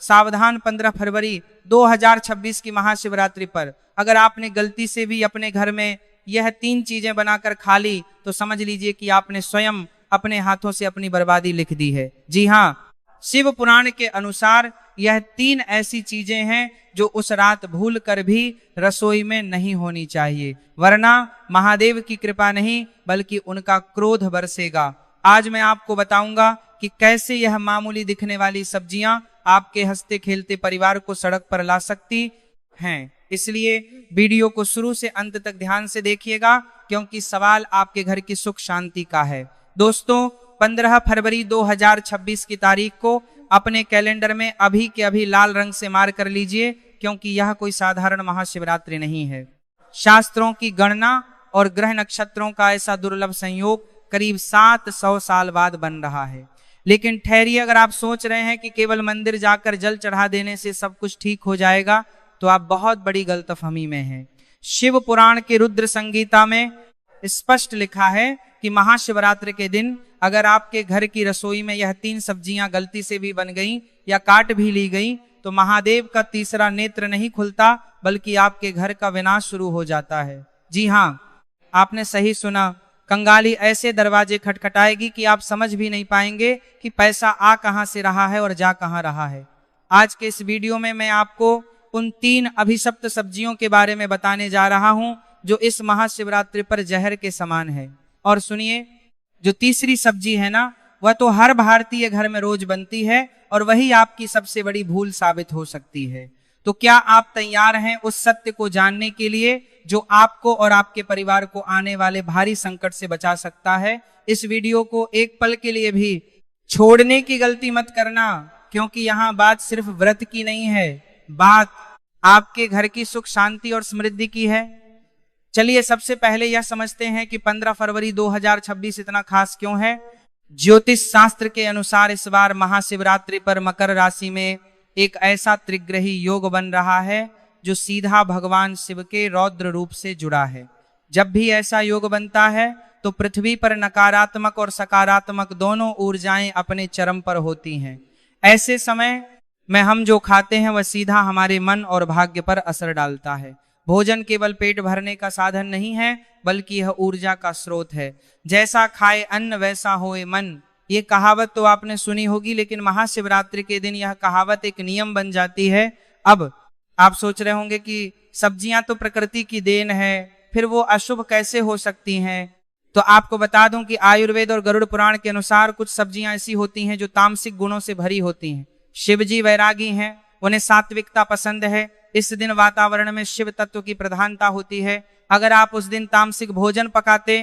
सावधान 15 फरवरी 2026 की महाशिवरात्रि पर अगर आपने गलती से भी अपने घर में यह 3 चीजें बनाकर खा ली तो समझ लीजिए कि आपने स्वयं अपने हाथों से अपनी बर्बादी लिख दी है। जी हाँ, शिव पुराण के अनुसार यह 3 ऐसी चीजें हैं जो उस रात भूल कर भी रसोई में नहीं होनी चाहिए, वरना महादेव की कृपा नहीं बल्कि उनका क्रोध बरसेगा। आज मैं आपको बताऊंगा कि कैसे यह मामूली दिखने वाली सब्जियां आपके हंसते खेलते परिवार को सड़क पर ला सकती हैं। इसलिए वीडियो को शुरू से अंत तक ध्यान से देखिएगा, क्योंकि सवाल आपके घर की सुख शांति का है। दोस्तों, 15 फरवरी 2026 की तारीख को अपने कैलेंडर में अभी के अभी लाल रंग से मार्क कर लीजिए, क्योंकि यह कोई साधारण महाशिवरात्रि नहीं है। शास्त्रों की गणना और ग्रह नक्षत्रों का ऐसा दुर्लभ संयोग करीब 700 साल बाद बन रहा है। लेकिन ठहरिए, अगर आप सोच रहे हैं कि केवल मंदिर जाकर जल चढ़ा देने से सब कुछ ठीक हो जाएगा तो आप बहुत बड़ी गलतफहमी में हैं। शिव पुराण के रुद्र संगीता में स्पष्ट लिखा है कि महाशिवरात्रि के दिन अगर आपके घर की रसोई में यह 3 सब्जियां गलती से भी बन गईं या काट भी ली गईं तो महादेव का तीसरा नेत्र नहीं खुलता बल्कि आपके घर का विनाश शुरू हो जाता है। जी हाँ, आपने सही सुना, कंगाली ऐसे दरवाजे खटखटाएगी कि आप समझ भी नहीं पाएंगे कि पैसा आ कहां से रहा है और जा कहां रहा है। आज के इस वीडियो में मैं आपको उन 3 अभिशप्त सब्जियों के बारे में बताने जा रहा हूं जो इस महाशिवरात्रि पर जहर के समान है। और सुनिए, जो तीसरी सब्जी है ना, वह तो हर भारतीय घर में रोज बनती है और वही आपकी सबसे बड़ी भूल साबित हो सकती है। तो क्या आप तैयार हैं उस सत्य को जानने के लिए जो आपको और आपके परिवार को आने वाले भारी संकट से बचा सकता है? इस वीडियो को एक पल के लिए भी छोड़ने की गलती मत करना, क्योंकि यहाँ बात सिर्फ व्रत की नहीं है, बात आपके घर की सुख शांति और समृद्धि की है। चलिए सबसे पहले यह समझते हैं कि 15 फरवरी 2026 इतना खास क्यों है। ज्योतिष शास्त्र के अनुसार इस बार महाशिवरात्रि पर मकर राशि में एक ऐसा त्रिग्रही योग बन रहा है जो सीधा भगवान शिव के रौद्र रूप से जुड़ा है। जब भी ऐसा योग बनता है तो पृथ्वी पर नकारात्मक और सकारात्मक दोनों ऊर्जाएं अपने चरम पर होती हैं। ऐसे समय में हम जो खाते हैं वह सीधा हमारे मन और भाग्य पर असर डालता है। भोजन केवल पेट भरने का साधन नहीं है बल्कि यह ऊर्जा का स्रोत है। जैसा खाए अन्न वैसा होए मन, ये कहावत तो आपने सुनी होगी, लेकिन महाशिवरात्रि के दिन यह कहावत एक नियम बन जाती है। अब आप सोच रहे होंगे कि सब्जियां तो प्रकृति की देन है, फिर वो अशुभ कैसे हो सकती हैं? तो आपको बता दूं कि आयुर्वेद और गरुड़ पुराण के अनुसार कुछ सब्जियां ऐसी होती हैं जो तामसिक गुणों से भरी होती हैं। शिवजी वैरागी हैं, उन्हें सात्विकता पसंद है। इस दिन वातावरण में शिव तत्व की प्रधानता होती है। अगर आप उस दिन तामसिक भोजन पकाते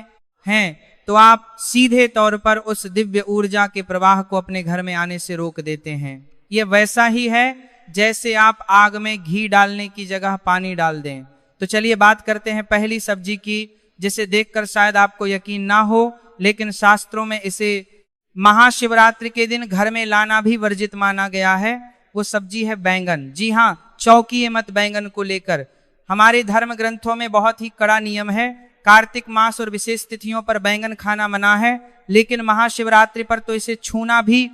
हैं तो आप सीधे तौर पर उस दिव्य ऊर्जा के प्रवाह को अपने घर में आने से रोक देते हैं। ये वैसा ही है जैसे आप आग में घी डालने की जगह पानी डाल दें। तो चलिए बात करते हैं पहली सब्जी की, जिसे देखकर शायद आपको यकीन ना हो, लेकिन शास्त्रों में इसे महाशिवरात्रि के दिन घर में लाना भी वर्जित माना गया है। वो सब्जी है बैंगन। जी हाँ, चौंकिए मत बैंगन को लेकर। हमारे धर्म ग्रंथों में बहुत ही कड़ा नियम है। कार्तिक मास और विशेष तिथियों पर बैंगन खाना मना है, लेकिन महाशिवरात्रि पर तो इसे छूना भी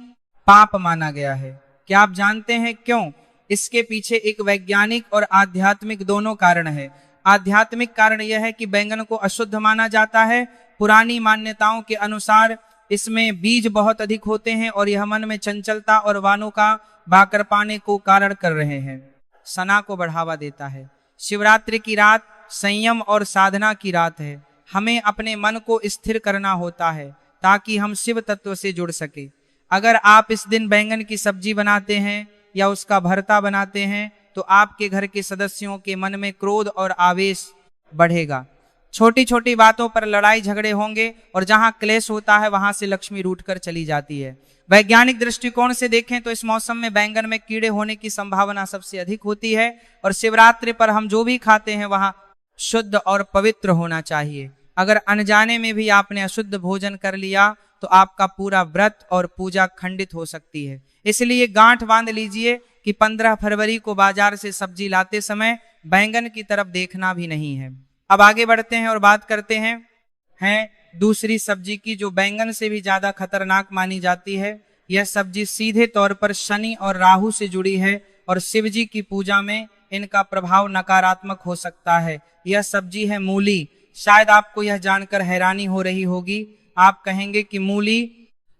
पाप माना गया है। क्या आप जानते हैं क्यों? इसके पीछे एक वैज्ञानिक और आध्यात्मिक दोनों कारण है। आध्यात्मिक कारण यह है कि बैंगन को अशुद्ध माना जाता है। पुरानी मान्यताओं के अनुसार इसमें बीज बहुत अधिक होते हैं और यह मन में चंचलता और वानों का भाकर पाने को कारण कर रहे हैं, सना को बढ़ावा देता है। शिवरात्रि की रात संयम और साधना की रात है। हमें अपने मन को स्थिर करना होता है ताकि हम शिव तत्व से जुड़ सके। अगर आप इस दिन बैंगन की सब्जी बनाते हैं या उसका भरता बनाते हैं तो आपके घर के सदस्यों के मन में क्रोध और आवेश बढ़ेगा। छोटी छोटी बातों पर लड़ाई झगड़े होंगे और जहां क्लेश होता है वहां से लक्ष्मी रूठकर चली जाती है। वैज्ञानिक दृष्टिकोण से देखें तो इस मौसम में बैंगन में कीड़े होने की संभावना सबसे अधिक होती है और शिवरात्रि पर हम जो भी खाते हैं वहां शुद्ध और पवित्र होना चाहिए। अगर अनजाने में भी आपने अशुद्ध भोजन कर लिया तो आपका पूरा व्रत और पूजा खंडित हो सकती है। इसलिए गांठ बांध लीजिए कि 15 फरवरी को बाजार से सब्जी लाते समय बैंगन की तरफ देखना भी नहीं है। अब आगे बढ़ते हैं और बात करते हैं दूसरी सब्जी की, जो बैंगन से भी ज्यादा खतरनाक मानी जाती है। यह सब्जी सीधे तौर पर शनि और राहु से जुड़ी है और शिव जी की पूजा में इनका प्रभाव नकारात्मक हो सकता है। यह सब्जी है मूली। शायद आपको यह जानकर हैरानी हो रही होगी, आप कहेंगे कि मूली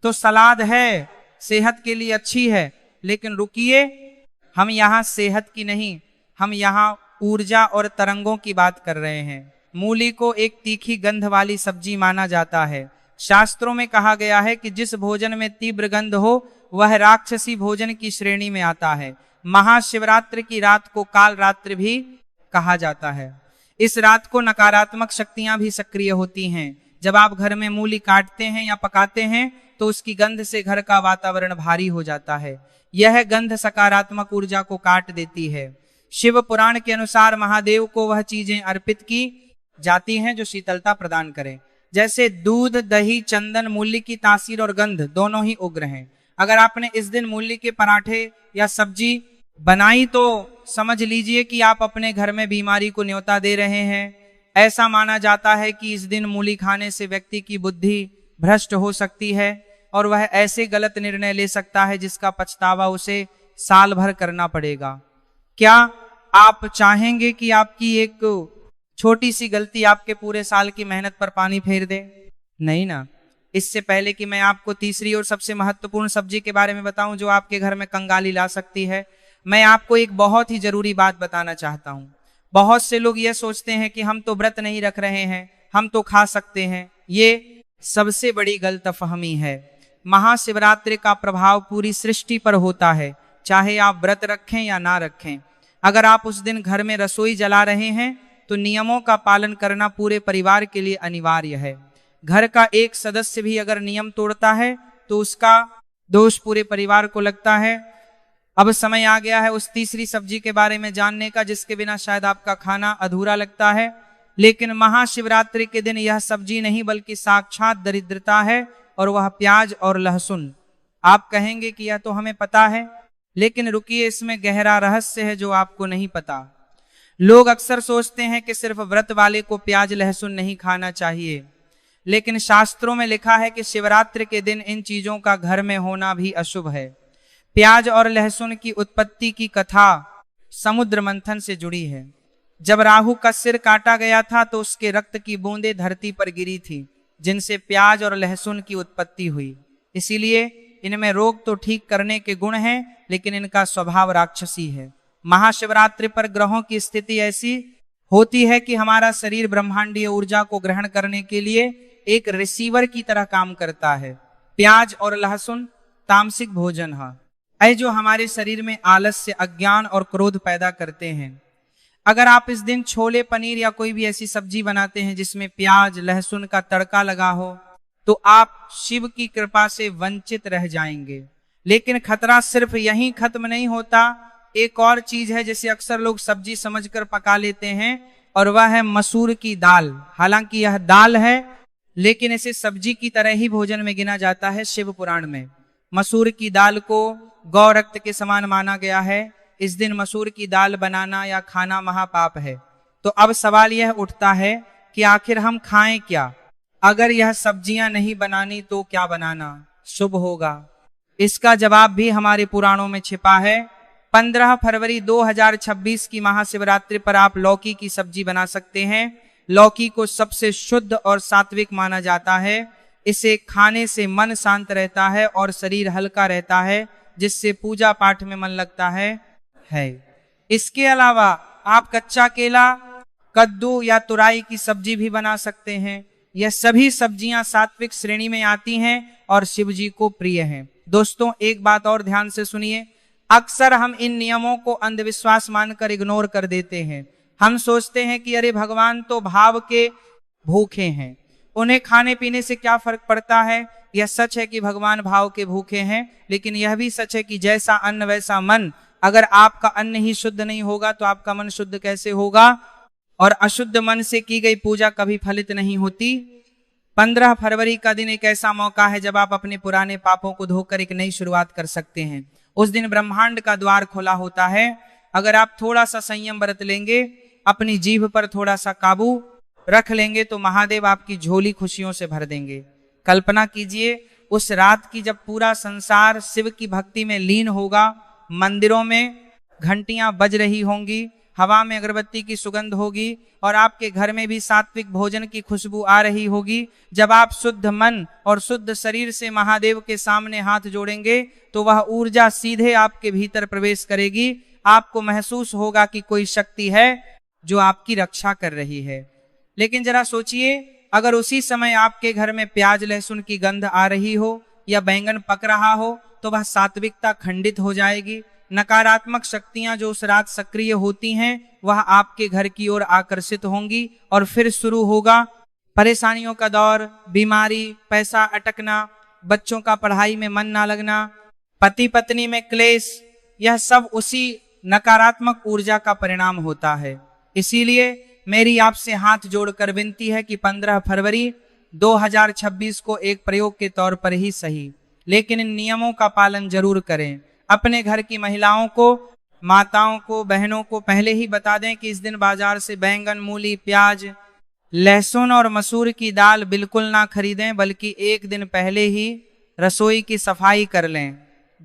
तो सलाद है, सेहत के लिए अच्छी है, लेकिन रुकिए, हम यहाँ सेहत की नहीं, हम यहाँ ऊर्जा और तरंगों की बात कर रहे हैं। मूली को एक तीखी गंध वाली सब्जी माना जाता है। शास्त्रों में कहा गया है कि जिस भोजन में तीव्र गंध हो वह राक्षसी भोजन की श्रेणी में आता है। महाशिवरात्रि की रात को काल रात्रि भी कहा जाता है। इस रात को नकारात्मक शक्तियां भी सक्रिय होती हैं। जब आप घर में मूली काटते हैं या पकाते हैं तो उसकी गंध से घर का वातावरण भारी हो जाता है। यह गंध सकारात्मक ऊर्जा को काट देती है। शिव पुराण के अनुसार महादेव को वह चीजें अर्पित की जाती हैं जो शीतलता प्रदान करें, जैसे दूध, दही, चंदन। मूली की तासीर और गंध दोनों ही उग्र हैं। अगर आपने इस दिन मूली के पराठे या सब्जी बनाई तो समझ लीजिए कि आप अपने घर में बीमारी को न्योता दे रहे हैं। ऐसा माना जाता है कि इस दिन मूली खाने से व्यक्ति की बुद्धि भ्रष्ट हो सकती है और वह ऐसे गलत निर्णय ले सकता है जिसका पछतावा उसे साल भर करना पड़ेगा। क्या आप चाहेंगे कि आपकी एक छोटी सी गलती आपके पूरे साल की मेहनत पर पानी फेर दे? नहीं ना। इससे पहले कि मैं आपको तीसरी और सबसे महत्वपूर्ण सब्जी के बारे में बताऊं जो आपके घर में कंगाली ला सकती है, मैं आपको एक बहुत ही जरूरी बात बताना चाहता हूं। बहुत से लोग यह सोचते हैं कि हम तो व्रत नहीं रख रहे हैं, हम तो खा सकते हैं। ये सबसे बड़ी गलतफहमी है। महाशिवरात्रि का प्रभाव पूरी सृष्टि पर होता है, चाहे आप व्रत रखें या ना रखें। अगर आप उस दिन घर में रसोई जला रहे हैं तो नियमों का पालन करना पूरे परिवार के लिए अनिवार्य है। घर का एक सदस्य भी अगर नियम तोड़ता है तो उसका दोष पूरे परिवार को लगता है। अब समय आ गया है उस तीसरी सब्जी के बारे में जानने का जिसके बिना शायद आपका खाना अधूरा लगता है। लेकिन महाशिवरात्रि के दिन यह सब्जी नहीं बल्कि साक्षात दरिद्रता है और वह प्याज और लहसुन। आप कहेंगे कि यह तो हमें पता है, लेकिन रुकिए, इसमें गहरा रहस्य है जो आपको नहीं पता। लोग अक्सर सोचते हैं कि सिर्फ व्रत वाले को प्याज लहसुन नहीं खाना चाहिए, लेकिन शास्त्रों में लिखा है कि शिवरात्रि के दिन इन चीजों का घर में होना भी अशुभ है। प्याज और लहसुन की उत्पत्ति की कथा समुद्र मंथन से जुड़ी है। जब राहु का सिर काटा गया था तो उसके रक्त की बूंदें धरती पर गिरी थी, जिनसे प्याज और लहसुन की उत्पत्ति हुई। इसीलिए इनमें रोग तो ठीक करने के गुण हैं, लेकिन इनका स्वभाव राक्षसी है। महाशिवरात्रि पर ग्रहों की स्थिति ऐसी होती है कि हमारा शरीर ब्रह्मांडीय ऊर्जा को ग्रहण करने के लिए एक रिसीवर की तरह काम करता है। प्याज और लहसुन तामसिक भोजन है जो हमारे शरीर में आलस्य, अज्ञान और क्रोध पैदा करते हैं। अगर आप इस दिन छोले, पनीर या कोई भी ऐसी सब्जी बनाते हैं जिसमें प्याज लहसुन का तड़का लगा हो तो आप शिव की कृपा से वंचित रह जाएंगे। लेकिन खतरा सिर्फ यहीं खत्म नहीं होता। एक और चीज है जिसे अक्सर लोग सब्जी समझकर पका लेते हैं और वह है मसूर की दाल। हालांकि यह दाल है लेकिन इसे सब्जी की तरह ही भोजन में गिना जाता है। शिव पुराण में मसूर की दाल को गौ रक्त के समान माना गया है। इस दिन मसूर की दाल बनाना या खाना महापाप है। तो अब सवाल यह उठता है कि आखिर हम खाएं क्या? अगर यह सब्जियां नहीं बनानी तो क्या बनाना शुभ होगा? इसका जवाब भी हमारे पुराणों में छिपा है। 15 फरवरी 2026 की महाशिवरात्रि पर आप लौकी की सब्जी बना सकते हैं। लौकी को सबसे शुद्ध और सात्विक माना जाता है। इसे खाने से मन शांत रहता है और शरीर हल्का रहता है, जिससे पूजा पाठ में मन लगता है। इसके अलावा आप कच्चा केला, कद्दू या तुराई की सब्जी भी बना सकते हैं। यह सभी सब्जियां सात्विक श्रेणी में आती हैं और शिव जी को प्रिय हैं। दोस्तों, एक बात और ध्यान से सुनिए। अक्सर हम इन नियमों को अंधविश्वास मानकर इग्नोर कर देते हैं। हम सोचते हैं कि अरे भगवान तो भाव के भूखे हैं, उन्हें खाने पीने से क्या फर्क पड़ता है। यह सच है कि भगवान भाव के भूखे हैं, लेकिन यह भी सच है कि जैसा अन्न वैसा मन। अगर आपका अन्न ही शुद्ध नहीं होगा तो आपका मन शुद्ध कैसे होगा? और अशुद्ध मन से की गई पूजा कभी फलित नहीं होती। 15 फरवरी का दिन एक ऐसा मौका है जब आप अपने पुराने पापों को धोकर एक नई शुरुआत कर सकते हैं। उस दिन ब्रह्मांड का द्वार खुला होता है। अगर आप थोड़ा सा संयम बरत लेंगे, अपनी जीभ पर थोड़ा सा काबू रख लेंगे तो महादेव आपकी झोली खुशियों से भर देंगे। कल्पना कीजिए, उस रात की जब पूरा संसार शिव की भक्ति में लीन होगा, मंदिरों में घंटियां बज रही होंगी, हवा में अगरबत्ती की सुगंध होगी और आपके घर में भी सात्विक भोजन की खुशबू आ रही होगी, जब आप शुद्ध मन और शुद्ध शरीर से महादेव के सामने हाथ जोड़ेंगे तो वह ऊर्जा सीधे आपके भीतर प्रवेश करेगी। आपको महसूस होगा कि कोई शक्ति है जो आपकी रक्षा कर रही है। लेकिन जरा सोचिए, अगर उसी समय आपके घर में प्याज लहसुन की गंध आ रही हो या बैंगन पक रहा हो तो वह सात्विकता खंडित हो जाएगी। नकारात्मक शक्तियां जो उस रात सक्रिय होती हैं वह आपके घर की ओर आकर्षित होंगी और फिर शुरू होगा परेशानियों का दौर, बीमारी, पैसा अटकना, बच्चों का पढ़ाई में मन ना लगना, पति पत्नी में क्लेश। यह सब उसी नकारात्मक ऊर्जा का परिणाम होता है। इसीलिए मेरी आपसे हाथ जोड़कर विनती है कि 15 फरवरी 2026 को एक प्रयोग के तौर पर ही सही, लेकिन इन नियमों का पालन जरूर करें। अपने घर की महिलाओं को, माताओं को, बहनों को पहले ही बता दें कि इस दिन बाजार से बैंगन, मूली, प्याज, लहसुन और मसूर की दाल बिल्कुल ना खरीदें, बल्कि एक दिन पहले ही रसोई की सफाई कर लें।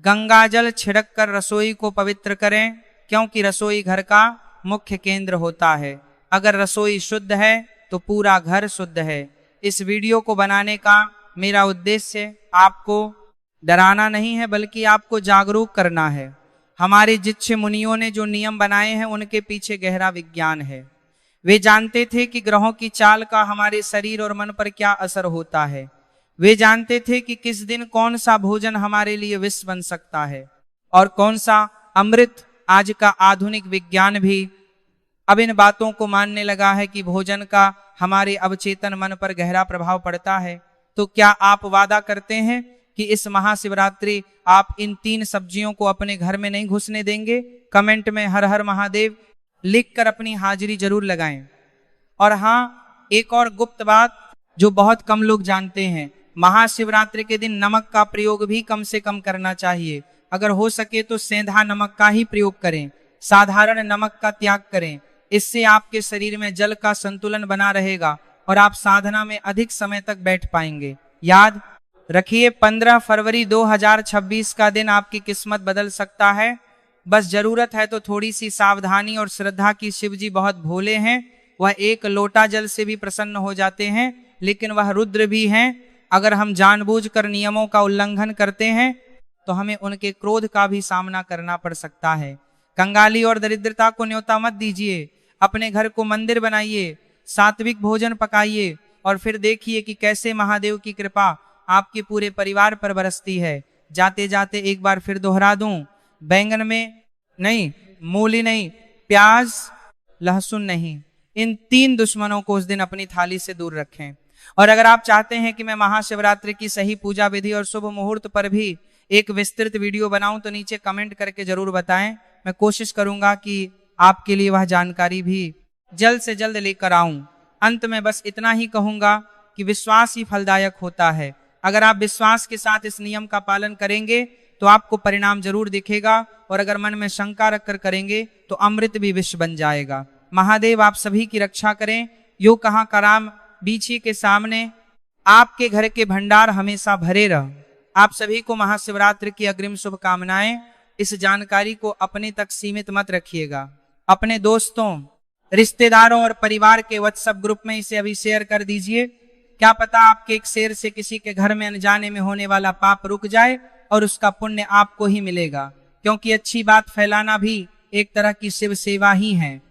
गंगा जल छिड़क कर रसोई को पवित्र करें, क्योंकि रसोई घर का मुख्य केंद्र होता है। अगर रसोई शुद्ध है तो पूरा घर शुद्ध है। इस वीडियो को बनाने का मेरा उद्देश्य आपको डराना नहीं है, बल्कि आपको जागरूक करना है। हमारे जिच्छ मुनियों ने जो नियम बनाए हैं उनके पीछे गहरा विज्ञान है। वे जानते थे कि ग्रहों की चाल का हमारे शरीर और मन पर क्या असर होता है। वे जानते थे कि किस दिन कौन सा भोजन हमारे लिए विष बन सकता है और कौन सा अमृत। आज का आधुनिक विज्ञान भी अब इन बातों को मानने लगा है कि भोजन का हमारे अवचेतन मन पर गहरा प्रभाव पड़ता है। तो क्या आप वादा करते हैं कि इस महाशिवरात्रि आप इन 3 सब्जियों को अपने घर में नहीं घुसने देंगे? कमेंट में हर हर महादेव लिखकर अपनी हाजिरी जरूर लगाएं। और हाँ, एक और गुप्त बात जो बहुत कम लोग जानते हैं, महाशिवरात्रि के दिन नमक का प्रयोग भी कम से कम करना चाहिए। अगर हो सके तो सेंधा नमक का ही प्रयोग करें, साधारण नमक का त्याग करें। इससे आपके शरीर में जल का संतुलन बना रहेगा और आप साधना में अधिक समय तक बैठ पाएंगे। याद रखिए, 15 फरवरी 2026 का दिन आपकी किस्मत बदल सकता है। बस जरूरत है तो थोड़ी सी सावधानी और श्रद्धा की। शिव जी बहुत भोले हैं, वह एक लोटा जल से भी प्रसन्न हो जाते हैं, लेकिन वह रुद्र भी हैं। अगर हम जानबूझकर नियमों का उल्लंघन करते हैं तो हमें उनके क्रोध का भी सामना करना पड़ सकता है। कंगाली और दरिद्रता को न्योता मत दीजिए। अपने घर को मंदिर बनाइए, सात्विक भोजन पकाइए और फिर देखिए कि कैसे महादेव की कृपा आपके पूरे परिवार पर बरसती है। जाते जाते एक बार फिर दोहरा दूं, बैंगन में नहीं, मूली नहीं, प्याज लहसुन नहीं, इन 3 दुश्मनों को उस दिन अपनी थाली से दूर रखें। और अगर आप चाहते हैं कि मैं महाशिवरात्रि की सही पूजा विधि और शुभ मुहूर्त पर भी एक विस्तृत वीडियो बनाऊं तो नीचे कमेंट करके जरूर बताएं। मैं कोशिश करूंगा कि आपके लिए वह जानकारी भी जल्द से जल्द लेकर आऊं। अंत में बस इतना ही कहूंगा कि विश्वास ही फलदायक होता है। अगर आप विश्वास के साथ इस नियम का पालन करेंगे तो आपको परिणाम जरूर दिखेगा, और अगर मन में शंका रखकर करेंगे तो अमृत भी विष बन जाएगा। महादेव आप सभी की रक्षा करें। यो कहाँ का राम बीछी के सामने आपके घर के भंडार हमेशा भरे रह। आप सभी को महाशिवरात्रि की अग्रिम शुभकामनाएं। इस जानकारी को अपने तक सीमित मत रखिएगा, अपने दोस्तों, रिश्तेदारों और परिवार के व्हाट्सएप ग्रुप में इसे अभी शेयर कर दीजिए। क्या पता आपके एक शेयर से किसी के घर में अनजाने में होने वाला पाप रुक जाए और उसका पुण्य आपको ही मिलेगा, क्योंकि अच्छी बात फैलाना भी एक तरह की शिव सेवा ही है।